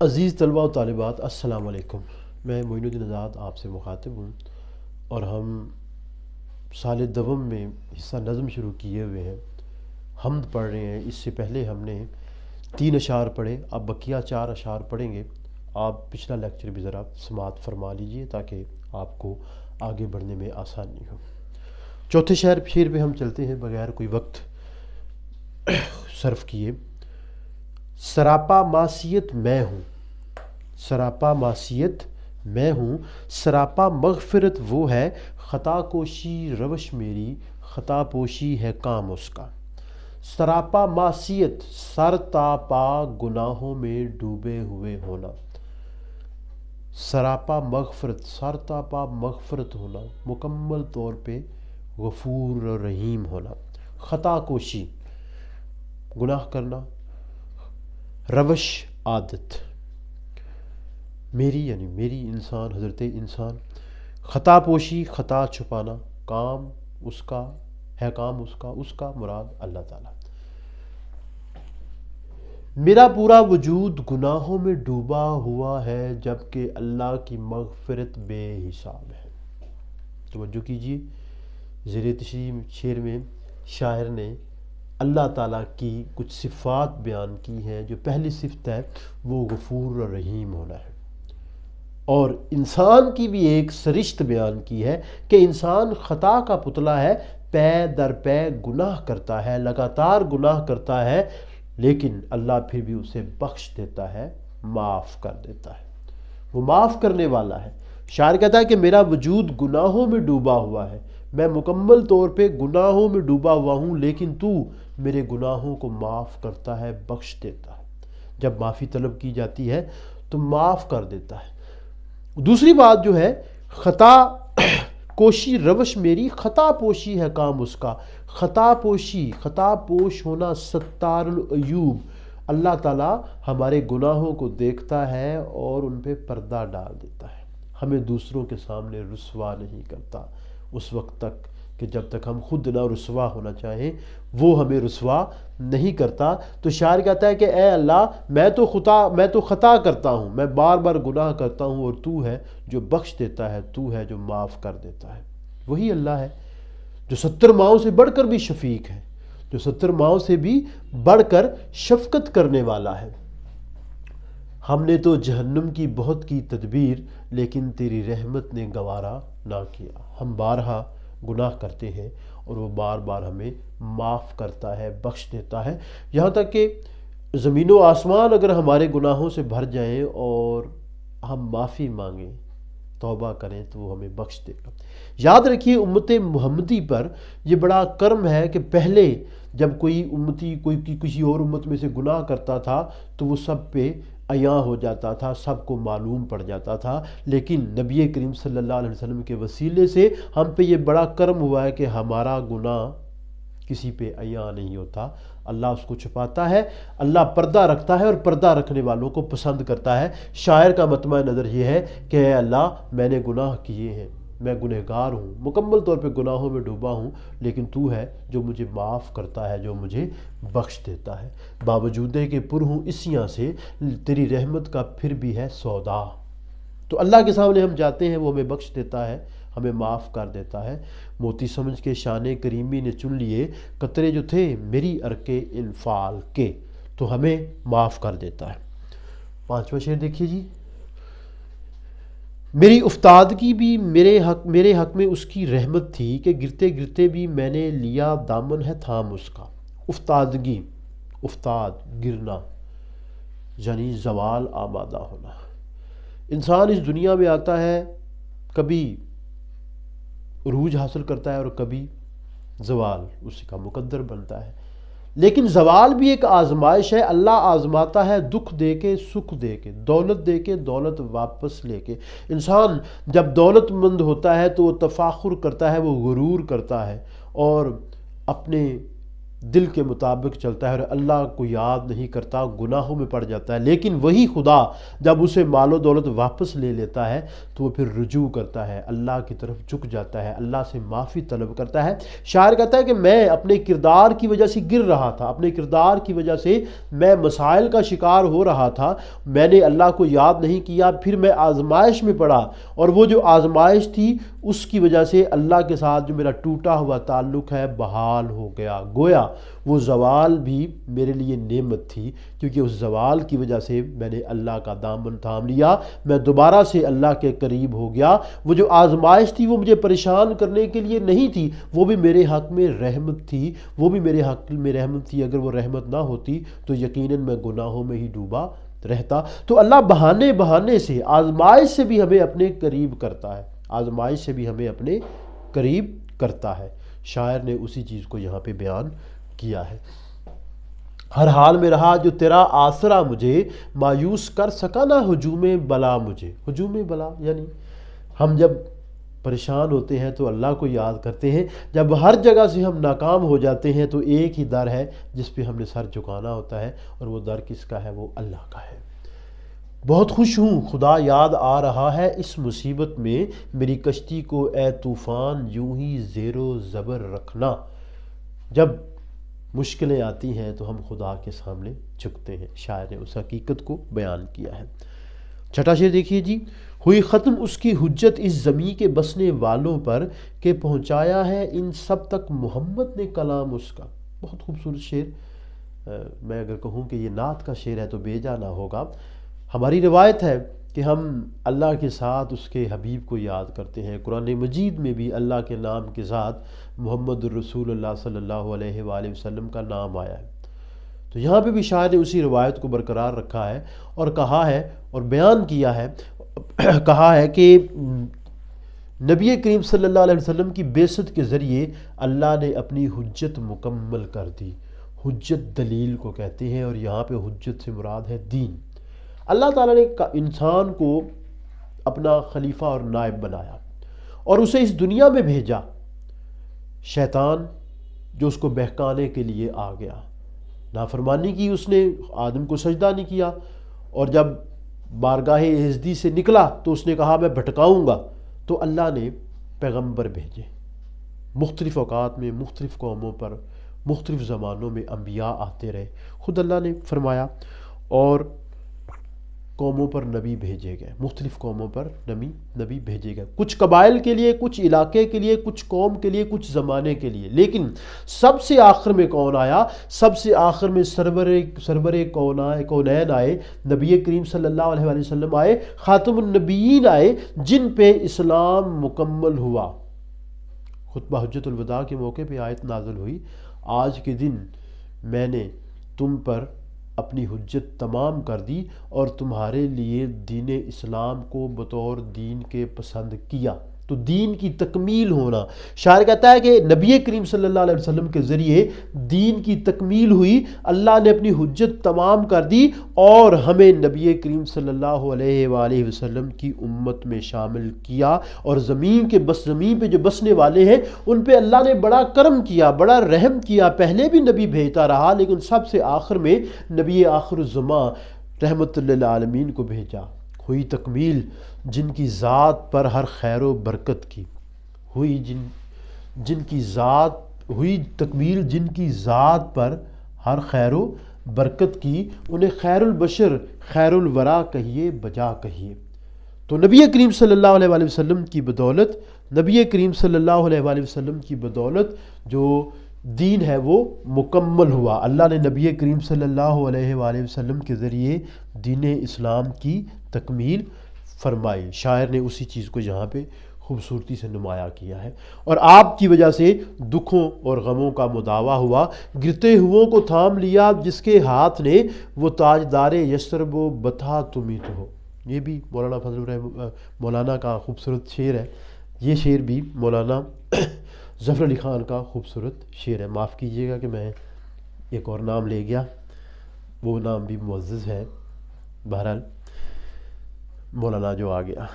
عزیز طلباء و طالبات، السلام علیکم۔ میں معین الدین آزاد آپ سے مخاطب ہوں، اور ہم سال دوم میں حصہ نظم شروع کیے ہوئے ہیں، حمد پڑھ رہے ہیں۔ اس سے پہلے ہم نے 3 اشعار پڑھے، اب بقیہ 4 اشعار پڑھیں گے۔ آپ پچھلا لیکچر بھی ذرا سماعت فرما لیجئے تاکہ آپ کو آگے بڑھنے میں آسانی ہو۔ چوتھے شعر پہ ہم چلتے ہیں بغیر کوئی وقت صرف کیے۔ سراپا معصیت میں ہوں، سراپا معصیت میں ہوں، سراپا مغفرت وہ ہے، خطا کوشی روش میری، خطا پوشی ہے کام اس کا۔ سراپا معصیت، سر تا پا گناہوں میں ڈوبے ہوئے ہونا۔ سراپا مغفرت، سر تا پا مغفرت ہونا، مکمل طور پہ غفور و رحیم ہونا۔ خطا کوشی، گناہ کرنا، روش عادت، میری یعنی میری انسان، حضرت انسان۔ خطا پوشی، خطا چھپانا، کام اس کا ہے، کام اس کا مراد اللہ تعالیٰ۔ میرا پورا وجود گناہوں میں ڈوبا ہوا ہے، جبکہ اللہ کی مغفرت بے حساب ہے۔ توجہ کیجیے، زیر تشریح شعر میں شاعر نے اللہ تعالیٰ کی کچھ صفات بیان کی ہیں۔ جو پہلی صفت ہے وہ غفور و رحیم ہونا ہے، اور انسان کی بھی ایک سرشت بیان کی ہے کہ انسان خطا کا پتلا ہے، پے در پے گناہ کرتا ہے، لگاتار گناہ کرتا ہے، لیکن اللہ پھر بھی اسے بخش دیتا ہے، معاف کر دیتا ہے۔ وہ معاف کرنے والا ہے۔ شاعر کہتا ہے کہ میرا وجود گناہوں میں ڈوبا ہوا ہے، میں مکمل طور پہ گناہوں میں ڈوبا ہوا ہوں، لیکن تو میرے گناہوں کو معاف کرتا ہے، بخش دیتا ہے۔ جب معافی طلب کی جاتی ہے تو معاف کر دیتا ہے۔ دوسری بات جو ہے، خطا کوشی روش میری، خطا پوشی ہے کام اس کا۔ خطا پوشی، خطا پوش ہونا، ستار العیوب، اللہ تعالیٰ ہمارے گناہوں کو دیکھتا ہے اور ان پہ پردہ ڈال دیتا ہے، ہمیں دوسروں کے سامنے رسوا نہیں کرتا اس وقت تک کہ جب تک ہم خود نہ رسوا ہونا چاہیں، وہ ہمیں رسوا نہیں کرتا۔ تو شاعر کہتا ہے کہ اے اللہ، میں تو خطا کرتا ہوں، میں بار بار گناہ کرتا ہوں، اور تو ہے جو بخش دیتا ہے، تو ہے جو معاف کر دیتا ہے۔ وہی اللہ ہے جو 70 ماؤں سے بڑھ کر بھی شفیق ہے، جو 70 ماؤں سے بھی بڑھ کر شفقت کرنے والا ہے۔ ہم نے تو جہنم کی بہت کی تدبیر، لیکن تیری رحمت نے گوارا نہ کیا۔ ہم بارہا گناہ کرتے ہیں اور وہ بار بار ہمیں معاف کرتا ہے، بخش دیتا ہے، یہاں تک کہ زمین و آسمان اگر ہمارے گناہوں سے بھر جائیں اور ہم معافی مانگیں، توبہ کریں، تو وہ ہمیں بخش دے گا۔ یاد رکھیے، امت محمدی پر یہ بڑا کرم ہے کہ پہلے جب کوئی امتی کسی اور امت میں سے گناہ کرتا تھا تو وہ سب پہ عیاں ہو جاتا تھا، سب کو معلوم پڑ جاتا تھا، لیکن نبی کریم صلی اللہ علیہ وسلم کے وسیلے سے ہم پہ یہ بڑا کرم ہوا ہے کہ ہمارا گناہ کسی پہ عیاں نہیں ہوتا، اللہ اس کو چھپاتا ہے، اللہ پردہ رکھتا ہے، اور پردہ رکھنے والوں کو پسند کرتا ہے۔ شاعر کا مطمع نظر یہ ہے کہ اے اللہ، میں نے گناہ کیے ہیں، میں گنہگار ہوں، مکمل طور پہ گناہوں میں ڈوبا ہوں، لیکن تو ہے جو مجھے معاف کرتا ہے، جو مجھے بخش دیتا ہے۔ باوجود کہ پر ہوں اسیاں سے، تیری رحمت کا پھر بھی ہے سودا۔ تو اللہ کے سامنے ہم جاتے ہیں، وہ ہمیں بخش دیتا ہے، ہمیں معاف کر دیتا ہے۔ موتی سمجھ کے شان کریمی نے چن لیے قطرے جو تھے میری ارک انفال کے، تو ہمیں معاف کر دیتا ہے۔ 5واں شعر دیکھیے جی۔ میری افتادگی بھی میرے حق میں اس کی رحمت تھی، کہ گرتے گرتے بھی میں نے لیا دامن ہے تھام اس کا۔ افتادگی، افتاد گرنا یعنی زوال آمادہ ہونا۔ انسان اس دنیا میں آتا ہے، کبھی عروج حاصل کرتا ہے اور کبھی زوال اسی کا مقدر بنتا ہے، لیکن زوال بھی ایک آزمائش ہے۔ اللہ آزماتا ہے دکھ دے کے، سکھ دے کے، دولت دے کے، دولت واپس لے کے۔ انسان جب دولت مند ہوتا ہے تو وہ تفاخر کرتا ہے، وہ غرور کرتا ہے، اور اپنے دل کے مطابق چلتا ہے اور اللہ کو یاد نہیں کرتا، گناہوں میں پڑ جاتا ہے. لیکن وہی خدا جب اسے مال و دولت واپس لے لیتا ہے تو وہ پھر رجوع کرتا ہے، اللہ کی طرف جھک جاتا ہے، اللہ سے معافی طلب کرتا ہے. شاعر کہتا ہے کہ میں اپنے کردار کی وجہ سے گر رہا تھا، اپنے کردار کی وجہ سے میں مسائل کا شکار ہو رہا تھا، میں نے اللہ کو یاد نہیں کیا، پھر میں آزمائش میں پڑا، اور وہ جو آزمائش تھی اس کی وجہ سے اللہ کے ساتھ جو میرا ٹوٹا ہوا تعلق ہے بحال ہو گیا. گویا وہ زوال بھی میرے لیے نعمت تھی، کیونکہ اس زوال کی وجہ سے میں نے اللہ کا دامن تھام لیا، میں دوبارہ سے اللہ کے قریب ہو گیا. وہ جو آزمائش تھی وہ مجھے پریشان کرنے کے لیے نہیں تھی، وہ بھی میرے حق میں رحمت تھی، وہ بھی میرے حق میں رحمت تھی. اگر وہ رحمت نہ ہوتی تو یقیناً میں گناہوں میں ہی ڈوبا رہتا. تو اللہ بہانے بہانے سے آزمائش سے بھی ہمیں اپنے قریب کرتا ہے، آزمائش سے بھی ہمیں اپنے قریب کرتا ہے. شاعر نے اسی چیز کو یہاں پہ بیان کیا ہے. ہر حال میں رہا جو تیرا آسرا مجھے، مایوس کر سکا نہ ہجوم بلا مجھے. ہجوم بلا یعنی ہم جب پریشان ہوتے ہیں تو اللہ کو یاد کرتے ہیں، جب ہر جگہ سے ہم ناکام ہو جاتے ہیں تو ایک ہی در ہے جس پہ ہم نے سر جھکانا ہوتا ہے، اور وہ در کس کا ہے؟ وہ اللہ کا ہے. بہت خوش ہوں خدا یاد آ رہا ہے اس مصیبت میں، میری کشتی کو اے طوفان یوں ہی زیر و زبر رکھنا. جب مشکلیں آتی ہیں تو ہم خدا کے سامنے جھکتے ہیں. شاعر نے اس حقیقت کو بیان کیا ہے. چھٹا شعر دیکھیے جی. ہوئی ختم اس کی حجت اس زمیں کے بسنے والوں پر، کہ پہنچایا ہے ان سب تک محمد نے کلام اس کا. بہت خوبصورت شعر. میں اگر کہوں کہ یہ نعت کا شعر ہے تو بے جا نہ ہوگا. ہماری روایت ہے کہ ہم اللہ کے ساتھ اس کے حبیب کو یاد کرتے ہیں. قرآن مجید میں بھی اللہ کے نام کے ساتھ محمد الرسول اللہ صلی اللہ علیہ وآلہ وسلم کا نام آیا ہے. تو یہاں پہ بھی شاعر نے اسی روایت کو برقرار رکھا ہے اور کہا ہے اور بیان کیا ہے، کہا ہے کہ نبی کریم صلی اللہ علیہ وسلم کی بعثت کے ذریعے اللہ نے اپنی حجت مکمل کر دی. حجت دلیل کو کہتے ہیں، اور یہاں پہ حجت سے مراد ہے دین. اللہ تعالیٰ نے انسان کو اپنا خلیفہ اور نائب بنایا اور اسے اس دنیا میں بھیجا. شیطان جو اس کو بہکانے کے لیے آ گیا، نافرمانی کی، اس نے آدم کو سجدہ نہیں کیا، اور جب بارگاہ عزدی سے نکلا تو اس نے کہا میں بھٹکاؤں گا. تو اللہ نے پیغمبر بھیجے، مختلف اوقات میں مختلف قوموں پر مختلف زمانوں میں انبیاء آتے رہے. خود اللہ نے فرمایا، اور قوموں پر نبی بھیجے گئے، مختلف قوموں پر نبی بھیجے گئے، کچھ قبائل کے لیے، کچھ علاقے کے لیے، کچھ قوم کے لیے، کچھ زمانے کے لیے. لیکن سب سے آخر میں کون آیا؟ سب سے آخر میں سرور کونین آئے، نبی کریم صلی اللہ علیہ وآلہ وسلم آئے، خاتم النبیین آئے، جن پہ اسلام مکمل ہوا. خطبہ حجت الوداع کے موقع پہ آیت نازل ہوئی، آج کے دن میں نے تم پر اپنی حجت تمام کر دی اور تمہارے لیے دین اسلام کو بطور دین کے پسند کیا. تو دین کی تکمیل ہونا، شاعر کہتا ہے کہ نبی کریم صلی اللہ علیہ وسلم کے ذریعے دین کی تکمیل ہوئی، اللہ نے اپنی حجت تمام کر دی اور ہمیں نبی کریم صلی اللہ علیہ وآلہ وسلم کی امت میں شامل کیا. اور زمین پہ جو بسنے والے ہیں ان پہ اللہ نے بڑا کرم کیا، بڑا رحم کیا. پہلے بھی نبی بھیجتا رہا، لیکن سب سے آخر میں نبی آخر الزمان رحمت للعالمین کو بھیجا. ہوئی تکمیل جن کی ذات پر ہر خیر و برکت کی، ہوئی تکمیل جن کی ذات پر ہر خیر و برکت کی، انہیں خیر البشر خیر الورا کہیے بجا کہیے. تو نبی کریم صلی اللہ علیہ وآلہ وسلم کی بدولت، نبی کریم صلی اللہ علیہ وآلہ وسلم کی بدولت جو دین ہے وہ مکمل ہوا. اللہ نے نبی کریم صلی اللہ علیہ وآلہ وسلم کے ذریعے دین اسلام کی تکمیل فرمائی. شاعر نے اسی چیز کو یہاں پہ خوبصورتی سے نمایاں کیا ہے. اور آپ کی وجہ سے دکھوں اور غموں کا مداوا ہوا، گرتے ہوئوں کو تھام لیا جس کے ہاتھ نے، وہ تاجدار یثرب و بتا تمہیں تو ہو. یہ بھی مولانا کا خوبصورت شعر ہے. یہ شعر بھی مولانا ظفر علی خان کا خوبصورت شعر ہے. معاف کیجیے گا کہ میں ایک اور نام لے گیا، وہ نام بھی معزز ہے. بہرحال مولانا جو آ گیا.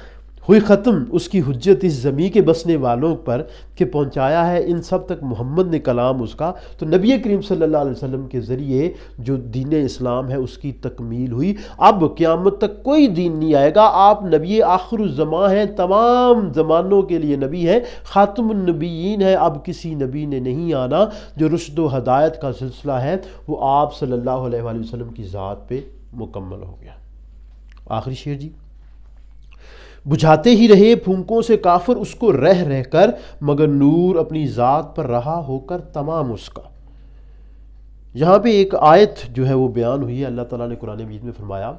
ہوئی ختم اس کی حجت اس زمین کے بسنے والوں پر کہ پہنچایا ہے ان سب تک محمد نے کلام اس کا۔ تو نبی کریم صلی اللہ علیہ وسلم کے ذریعے جو دین اسلام ہے اس کی تکمیل ہوئی۔ اب قیامت تک کوئی دین نہیں آئے گا، آپ نبی آخر الزمان ہیں، تمام زمانوں کے لیے نبی ہیں، خاتم النبیین ہیں۔ اب کسی نبی نے نہیں آنا، جو رشد و ہدایت کا سلسلہ ہے وہ آپ صلی اللہ علیہ وآلہ وسلم کی ذات پہ مکمل ہو گیا۔ آخری شعر جی، بجھاتے ہی رہے پھونکوں سے کافر اس کو رہ رہ کر، مگر نور اپنی ذات پر رہا ہو کر تمام اس کا۔ یہاں پہ ایک آیت جو ہے وہ بیان ہوئی ہے، اللہ تعالیٰ نے قرآن مجید میں فرمایا،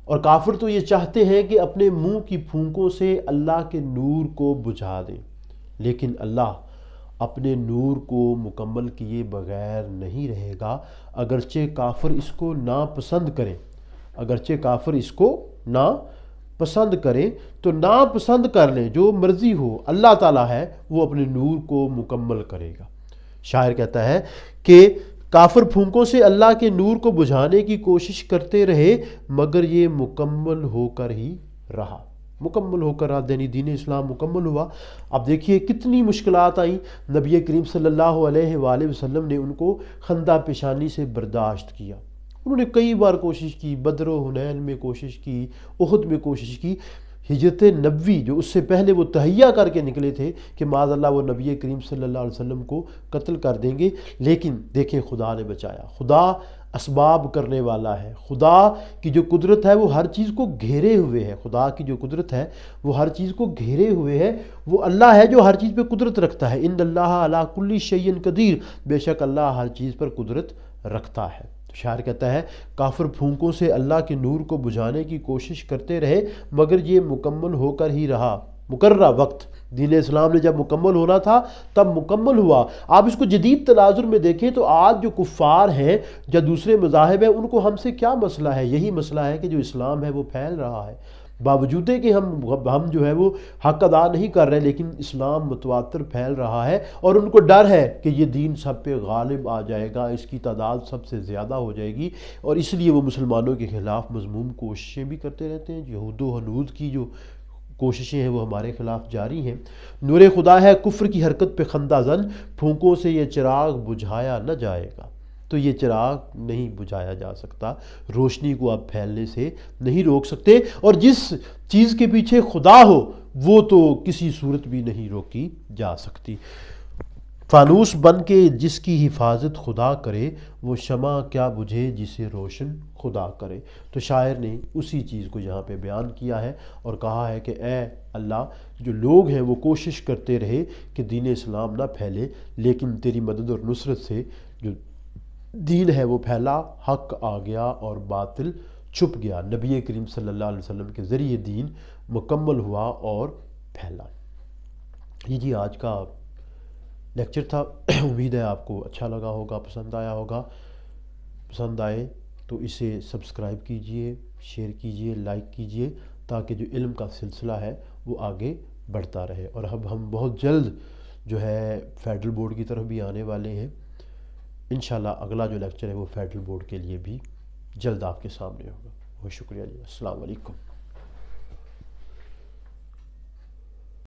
اور کافر تو یہ چاہتے ہیں کہ اپنے منہ کی پھونکوں سے اللہ کے نور کو بجھا دیں، لیکن اللہ اپنے نور کو مکمل کیے بغیر نہیں رہے گا، اگرچہ کافر اس کو ناپسند کریں، اگرچہ کافر اس کو پسند کریں تو ناپسند کر لیں، جو مرضی ہو، اللہ تعالیٰ ہے وہ اپنے نور کو مکمل کرے گا۔ شاعر کہتا ہے کہ کافر پھونکوں سے اللہ کے نور کو بجھانے کی کوشش کرتے رہے، مگر یہ مکمل ہو کر ہی رہا، مکمل ہو کر رہا، یعنی دین اسلام مکمل ہوا۔ اب دیکھیے کتنی مشکلات آئیں، نبی کریم صلی اللہ علیہ وآلہ وسلم نے ان کو خندہ پیشانی سے برداشت کیا۔ انہوں نے کئی بار کوشش کی، بدر و حنین میں کوشش کی، احد میں کوشش کی، ہجرت نبوی جو اس سے پہلے وہ تہیہ کر کے نکلے تھے کہ معاذ اللہ وہ نبی کریم صلی اللہ علیہ وسلم کو قتل کر دیں گے، لیکن دیکھیں خدا نے بچایا۔ خدا اسباب کرنے والا ہے، خدا کی جو قدرت ہے وہ ہر چیز کو گھیرے ہوئے ہے، خدا کی جو قدرت ہے وہ ہر چیز کو گھیرے ہوئے ہے، وہ اللہ ہے جو ہر چیز پہ قدرت رکھتا ہے۔ ان اللہ علی کل شیء قدیر، بے شک اللہ ہر چیز پر قدرت رکھتا ہے۔ شاعر کہتا ہے کافر پھونکوں سے اللہ کے نور کو بجھانے کی کوشش کرتے رہے، مگر یہ مکمل ہو کر ہی رہا۔ مقررہ وقت دین اسلام نے جب مکمل ہونا تھا تب مکمل ہوا۔ آپ اس کو جدید تناظر میں دیکھیں تو آج جو کفار ہیں یا دوسرے مذاہب ہیں، ان کو ہم سے کیا مسئلہ ہے؟ یہی مسئلہ ہے کہ جو اسلام ہے وہ پھیل رہا ہے، باوجود کہ ہم جو ہے وہ حق ادا نہیں کر رہے، لیکن اسلام متواتر پھیل رہا ہے، اور ان کو ڈر ہے کہ یہ دین سب پہ غالب آ جائے گا، اس کی تعداد سب سے زیادہ ہو جائے گی، اور اس لیے وہ مسلمانوں کے خلاف مذموم کوششیں بھی کرتے رہتے ہیں۔ یہود و ہنود کی جو کوششیں ہیں وہ ہمارے خلاف جاری ہیں۔ نور خدا ہے کفر کی حرکت پہ خندہ زن، پھونکوں سے یہ چراغ بجھایا نہ جائے گا۔ تو یہ چراغ نہیں بجھایا جا سکتا، روشنی کو آپ پھیلنے سے نہیں روک سکتے، اور جس چیز کے پیچھے خدا ہو وہ تو کسی صورت بھی نہیں روکی جا سکتی۔ فانوس بن کے جس کی حفاظت خدا کرے، وہ شمع کیا بجھے جسے روشن خدا کرے۔ تو شاعر نے اسی چیز کو یہاں پہ بیان کیا ہے اور کہا ہے کہ اے اللہ، جو لوگ ہیں وہ کوشش کرتے رہے کہ دین اسلام نہ پھیلے، لیکن تیری مدد اور نصرت سے جو دین ہے وہ پھیلا، حق آ گیا اور باطل چھپ گیا، نبی کریم صلی اللہ علیہ وسلم کے ذریعے دین مکمل ہوا اور پھیلا۔ یہ جی آج کا لیکچر تھا، امید ہے آپ کو اچھا لگا ہوگا، پسند آیا ہوگا۔ پسند آئے تو اسے سبسکرائب کیجئے، شیئر کیجئے، لائک کیجئے، تاکہ جو علم کا سلسلہ ہے وہ آگے بڑھتا رہے۔ اور اب ہم بہت جلد جو ہے فیڈرل بورڈ کی طرف بھی آنے والے ہیں، انشاءاللہ اگلا جو لیکچر ہے وہ فیڈرل بورڈ کے لیے بھی جلد آپ کے سامنے ہوگا۔ بہت شکریہ جی، السلام علیکم۔